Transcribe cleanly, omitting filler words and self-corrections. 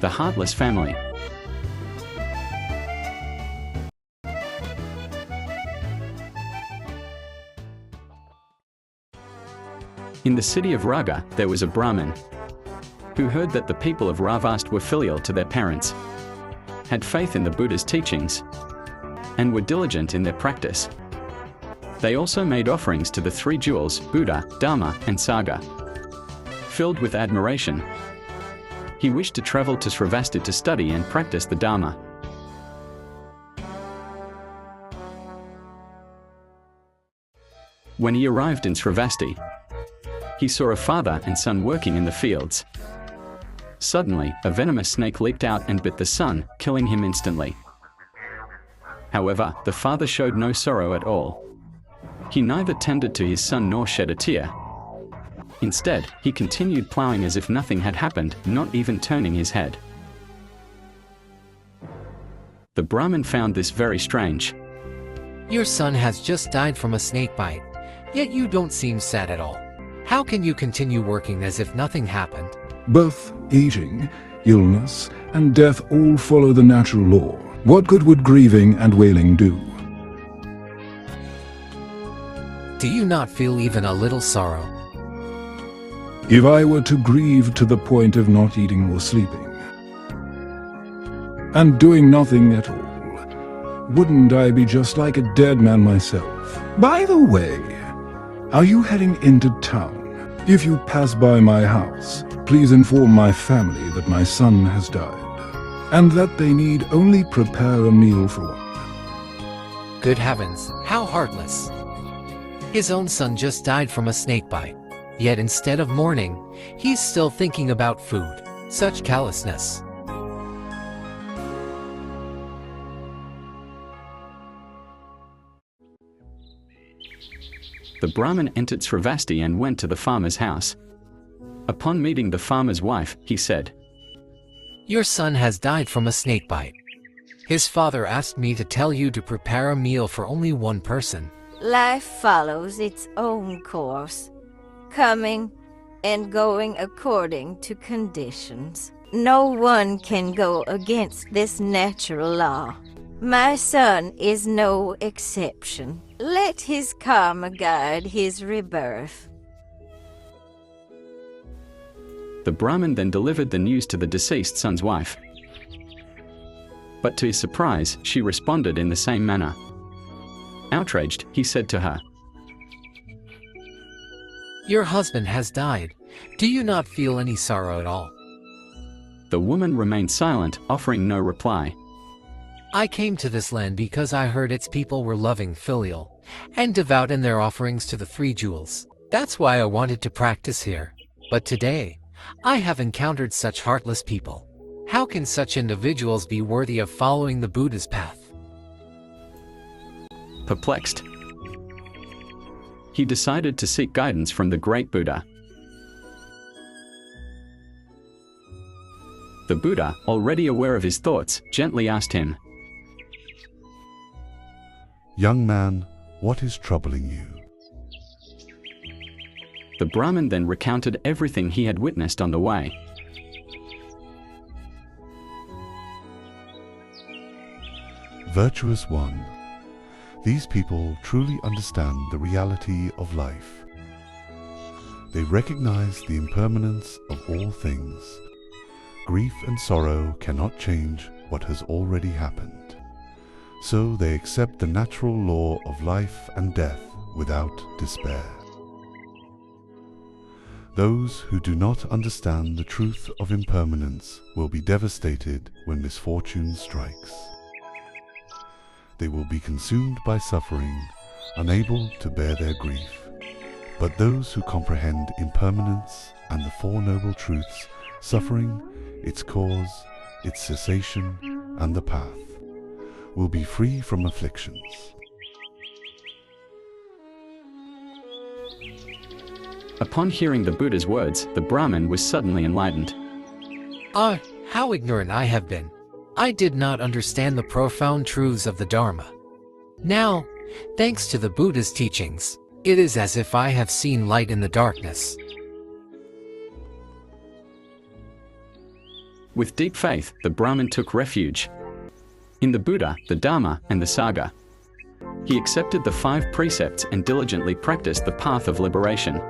The Heartless Family. In the city of Raga, there was a Brahmin who heard that the people of Ravast were filial to their parents, had faith in the Buddha's teachings, and were diligent in their practice. They also made offerings to the three jewels, Buddha, Dharma, and Sangha. Filled with admiration, he wished to travel to Sravasti to study and practice the Dharma. When he arrived in Sravasti, he saw a father and son working in the fields. Suddenly, a venomous snake leaped out and bit the son, killing him instantly. However, the father showed no sorrow at all. He neither tended to his son nor shed a tear. Instead, he continued plowing as if nothing had happened, not even turning his head. The Brahmin found this very strange. Your son has just died from a snake bite, yet you don't seem sad at all. How can you continue working as if nothing happened? Birth, aging, illness, and death all follow the natural law. What good would grieving and wailing do? Do you not feel even a little sorrow? If I were to grieve to the point of not eating or sleeping, and doing nothing at all, wouldn't I be just like a dead man myself? By the way, are you heading into town? If you pass by my house, please inform my family that my son has died, and that they need only prepare a meal for one. Good heavens, how heartless! His own son just died from a snake bite, yet instead of mourning, he's still thinking about food. Such callousness. The Brahmin entered Sravasti and went to the farmer's house. Upon meeting the farmer's wife, he said, Your son has died from a snake bite. His father asked me to tell you to prepare a meal for only one person. Life follows its own course, coming and going according to conditions. No one can go against this natural law. My son is no exception. Let his karma guide his rebirth. The Brahmin then delivered the news to the deceased son's wife. But to his surprise, she responded in the same manner. Outraged, he said to her, Your husband has died. Do you not feel any sorrow at all? The woman remained silent, offering no reply. I came to this land because I heard its people were loving, filial, and devout in their offerings to the three jewels. That's why I wanted to practice here. But today, I have encountered such heartless people. How can such individuals be worthy of following the Buddha's path? Perplexed, he decided to seek guidance from the great Buddha. The Buddha, already aware of his thoughts, gently asked him, Young man, what is troubling you? The Brahmin then recounted everything he had witnessed on the way. Virtuous one, these people truly understand the reality of life. They recognize the impermanence of all things. Grief and sorrow cannot change what has already happened. So they accept the natural law of life and death without despair. Those who do not understand the truth of impermanence will be devastated when misfortune strikes. They will be consumed by suffering, unable to bear their grief. But those who comprehend impermanence and the Four Noble Truths, suffering, its cause, its cessation, and the path, will be free from afflictions. Upon hearing the Buddha's words, the Brahmin was suddenly enlightened. Ah, how ignorant I have been. I did not understand the profound truths of the Dharma. Now, thanks to the Buddha's teachings, it is as if I have seen light in the darkness. With deep faith, the Brahmin took refuge in the Buddha, the Dharma, and the Sangha. He accepted the 5 precepts and diligently practiced the path of liberation.